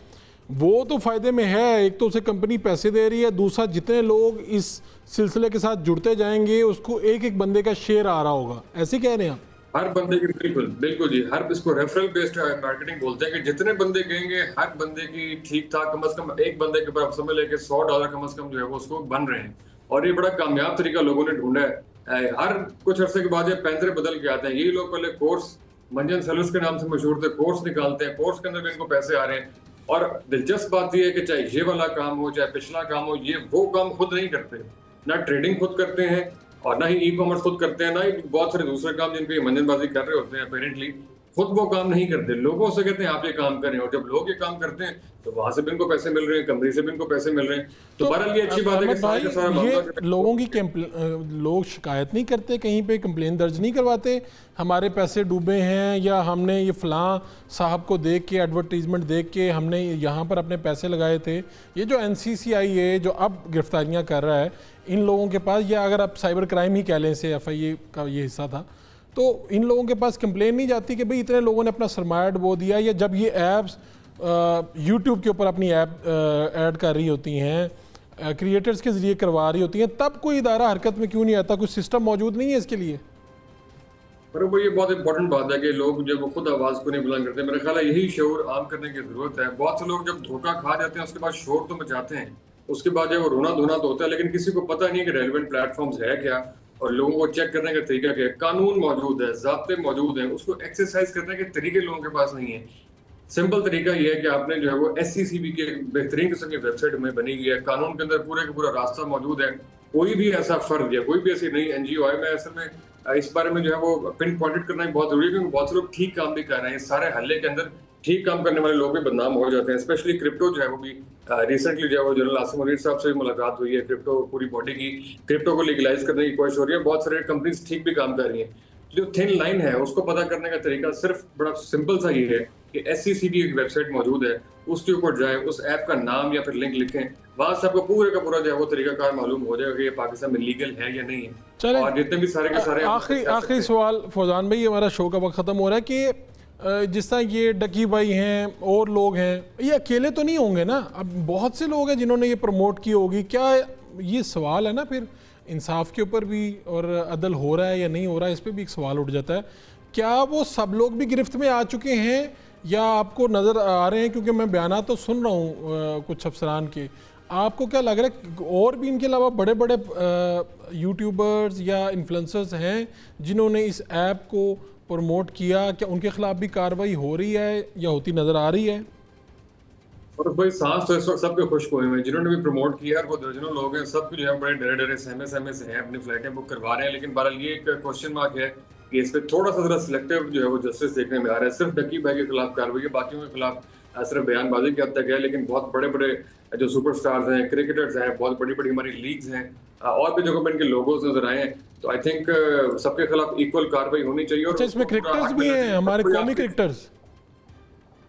वो तो फायदे में है, एक तो उसे कंपनी पैसे दे रही है, दूसरा जितने लोग इस सिलसिले के साथ जुड़ते जाएंगे उसको एक एक बंदे का शेयर आ रहा होगा, ऐसे कह रहे हैं आप? हर बंदे की, बिल्कुल बिल्कुल जी, हर, इसको रेफरल बेस्ड मार्केटिंग बोलते हैं कि जितने बंदे गएंगे हर बंदे की ठीक ठाक कम से कम एक बंदे के ऊपर समझ लेके $100 कम से कम जो है वो उसको बन रहे हैं, और ये बड़ा कामयाब तरीका लोगों ने ढूंढा है। हर कुछ अरसे के बाद ये पैंतरे बदल के आते हैं। यही लोग पहले कोर्स, मंजन सेलर्स के नाम से मशहूर थे, कोर्स निकालते हैं, कोर्स के अंदर भी इनको पैसे आ रहे हैं, और दिलचस्प बात यह है कि चाहे ये वाला काम हो चाहे पिछला काम हो, ये वो काम खुद नहीं करते, ना ट्रेडिंग खुद करते हैं और ना ही ई कॉमर्स खुद करते हैं, ना ही बहुत सारे दूसरे काम जिनके ये मंजनबाजी कर रहे होते हैं, अपेरेंटली खुद वो काम नहीं करते, लोगों से कहते हैं आप ये काम करें, और जब लोग ये काम करते हैं तो वहां से भी इनको पैसे मिल रहे हैं, कंपनी से भी इनको पैसे मिल रहे हैं। तो बहरहाल ये अच्छी बात है कि सारा का सारा ये मामला लोगों की लोग शिकायत नहीं करते, कहीं पे कंप्लेन दर्ज नहीं करवाते, हमारे पैसे डूबे हैं या हमने ये फलां साहब को देख के एडवर्टीजमेंट देख के हमने यहाँ पर अपने पैसे लगाए थे। ये जो NCCI जो अब गिरफ्तारियाँ कर रहा है इन लोगों के पास, या अगर आप साइबर क्राइम ही कह लें से FIA का ये हिस्सा था, तो इन लोगों के पास कंप्लेन नहीं जाती कि भाई इतने लोगों ने अपना सरमाया डुबो दिया, या जब ये ऐप्स यूट्यूब के ऊपर अपनी ऐप ऐड कर रही होती हैं, क्रिएटर्स के ज़रिए करवा रही होती हैं, तब कोई इदारा हरकत में क्यों नहीं आता? कुछ सिस्टम मौजूद नहीं है इसके लिए? पर वो ये बहुत इंपॉर्टेंट बात है कि लोग जब वो खुद आवाज़ को नहीं बुलंद करते, मेरा ख्याल है यही शऊर आम करने की ज़रूरत है। बहुत से लोग जब धोखा खा जाते हैं उसके बाद शोर तो मचाते हैं, उसके बाद जब वो रोना धोना तो होता है, लेकिन किसी को पता नहीं है कि रेलिवेंट प्लेटफॉर्म्स है क्या, और लोगों को चेक करने का तरीका क्या है। कानून मौजूद है, ज़ाब्ते मौजूद हैं, उसको एक्सरसाइज करने के तरीके लोगों के पास नहीं है। सिंपल तरीका ये है कि आपने जो है वो SCCB की एक बेहतरीन किस्म की वेबसाइट में बनी हुई है, कानून के अंदर पूरे का पूरा रास्ता मौजूद है। कोई भी ऐसा फर्द या कोई भी ऐसी नई NGO है, मैं असल में इस बारे में जो है वो पिन पॉइंटेड करना बहुत जरूरी है, क्योंकि बहुत से लोग ठीक काम भी कर रहे हैं। इस सारे हल्ले के अंदर ठीक काम करने वाले लोग भी बदनाम हो जाते हैं, स्पेशली क्रिप्टो जो है वो भी रिसेंटली जो है वो जनरल आसिम मुनीर साहब से भी मुलाकात हुई है, क्रिप्टो पूरी बॉडी की, क्रिप्टो को लीगलाइज करने की कोशिश हो रही है, बहुत सारे कंपनीज ठीक भी काम कर रही हैं। जो थिन लाइन है उसको पता करने का तरीका सिर्फ बड़ा सिंपल सा ये है कि SCCB एक वेबसाइट मौजूद है, उसके ऊपर जाएं, उस ऐप का नाम या फिर लिंक लिखें, वहां से आपको पूरे का पूरा जो है वो तरीकाकार मालूम हो जाएगा कि ये पाकिस्तान में लीगल है या नहीं है। चलें, और जितने भी सारे के सारे आखिरी सवाल फौजान भाई, हमारा शो का वक्त ख़त्म हो रहा है कि जिस तरह ये डकी भाई हैं और लोग हैं, ये अकेले तो नहीं होंगे ना? अब बहुत से लोग हैं जिन्होंने ये प्रमोट की होगी, क्या ये सवाल है ना फिर इंसाफ के ऊपर भी, और अदल हो रहा है या नहीं हो रहा है, इस पर भी एक सवाल उठ जाता है। क्या वो सब लोग भी गिरफ्त में आ चुके हैं या आपको नज़र आ रहे हैं? क्योंकि मैं बयान तो सुन रहा हूँ कुछ अफसरान के, आपको क्या लग रहा है और भी इनके अलावा बड़े बड़े यूट्यूबर्स या इन्फ्लुएंसर्स हैं जिन्होंने इस ऐप को प्रमोट किया? क्या उनके खिलाफ भी कार्रवाई हो रही है या होती नज़र आ रही है? और भाई सांस तो इस वक्त सबके खुश्क हुए हैं, जिन्होंने भी प्रमोट किया है वो दर्जनों लोग हैं, सब जो है बड़े डरे डरे सहमे सहमे से हैं, अपनी फ्लाइटें बुक करवा रहे हैं। लेकिन बहरहाल ये एक क्वेश्चन मार्क है कि इस पर थोड़ा सा जरा सिलेक्टिव जो है वो जस्टिस देखने में आ रहा है। सिर्फ डकी भाई के खिलाफ कार्रवाई है, बाकियों के खिलाफ सिर्फ बयानबाजी की हद तक है, लेकिन बहुत बड़े बड़े जो सुपरस्टार्स हैं, क्रिकेटर्स हैं, बहुत बड़ी बड़ी हमारी लीग्स हैं, और भी जगहों पर इनके लोगोस नजर आए हैं, तो आई थिंक सबके खिलाफ इक्वल कार्रवाई होनी चाहिए। और इसमें क्रिकेटर्स भी हैं, हमारे कौमी क्रिकेटर्स।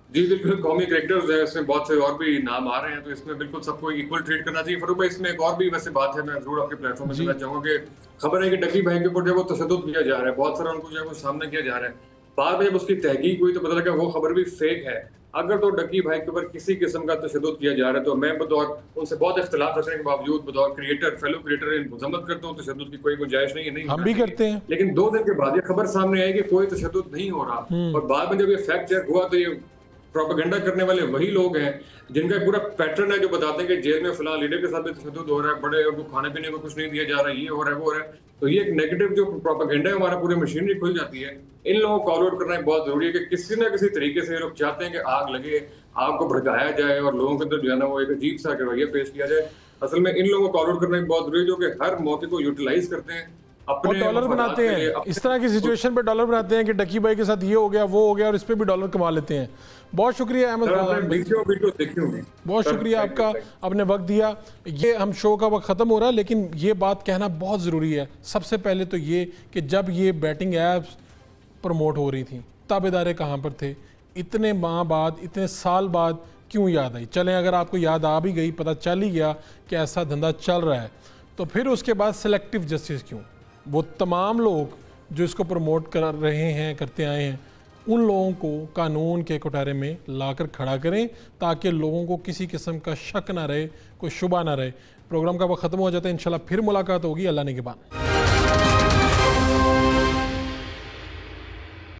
जी बिल्कुल, कौमी क्रिकेटर्स हैं, इसमें बहुत से और भी नाम आ रहे हैं, तो इसमें बिल्कुल सबको इक्वल ट्रीट करना चाहिए। फरूक भाई, इसमें एक और भी वैसे बात है, मैं जरूर आपके प्लेटफॉर्म में कहना चाहूंगा कि खबर है कि डकी भाई के ऊपर जो वो तशद्दुद किया जा रहा है, बहुत सारा उनको जो है वो सामने किया जा रहा है। बाद में जब उसकी तहकीक हुई तो पता लगा वो खबर भी फेक है। अगर तो डक्की भाई के ऊपर किसी किस्म का तशद्दुद किया जा रहा है तो मैं बतौर उनसे बहुत इख्तिलाफ रखने के बावजूद बतौर क्रिएटर फेलो क्रिएटर मजम्मत करता हूँ, तशद्दुद की कोई गुंजाइश नहीं है, नहीं हम भी करते हैं। लेकिन 2 दिन के बाद ये खबर सामने आई कि कोई तशद्दुद नहीं हो रहा और बाद में जब ये फैक्ट चेक हुआ तो ये प्रोपेगेंडा करने वाले वही लोग हैं जिनका पूरा पैटर्न है, जो बताते हैं कि जेल में फिलहाल लीडर के साथ भी तशद्दुद हो रहा है, बड़े को खाने पीने को कुछ नहीं दिया जा रहा है, ये हो रहा है वो हो रहा है। तो ये एक नेगेटिव जो प्रोपेगेंडा है हमारा पूरी मशीनरी खुल जाती है। इन लोगों को कॉल आउट करना बहुत जरूरी है कि किसी ना किसी तरीके से लोग चाहते हैं कि आग लगे, आग को भड़काया जाए और लोगों के अंदर जो है ना वो एक अजीब सा रवैया पेश किया जाए। असल में इन लोगों को कॉल आउट करना बहुत जरूरी है जो कि हर मौके को यूटिलाइज करते हैं, और डॉलर बनाते हैं। इस तरह की सिचुएशन पे डॉलर बनाते हैं कि डक्की भाई के साथ ये हो गया वो हो गया और इस पे भी डॉलर कमा लेते हैं। बहुत शुक्रिया अहमद भाई, बहुत शुक्रिया आपका, आपने वक्त दिया। ये हम शो का वक्त ख़त्म हो रहा है लेकिन ये बात कहना बहुत ज़रूरी है। सबसे पहले तो ये कि जब ये बैटिंग ऐप्स प्रमोट हो रही थी तब इदारे कहाँ पर थे, इतने माह बाद, इतने साल बाद क्यों याद आई? चलें अगर आपको याद आ भी गई, पता चल ही गया कि ऐसा धंधा चल रहा है, तो फिर उसके बाद सेलेक्टिव जस्टिस क्यों? वो तमाम लोग जो इसको प्रमोट कर रहे हैं, करते आए हैं, उन लोगों को कानून के कटोरे में लाकर खड़ा करें ताकि लोगों को किसी किस्म का शक ना रहे, कोई शुबा ना रहे। प्रोग्राम का वक्त ख़त्म हो जाता है, इंशाल्लाह फिर मुलाकात होगी। अल्लाह ने के बाद।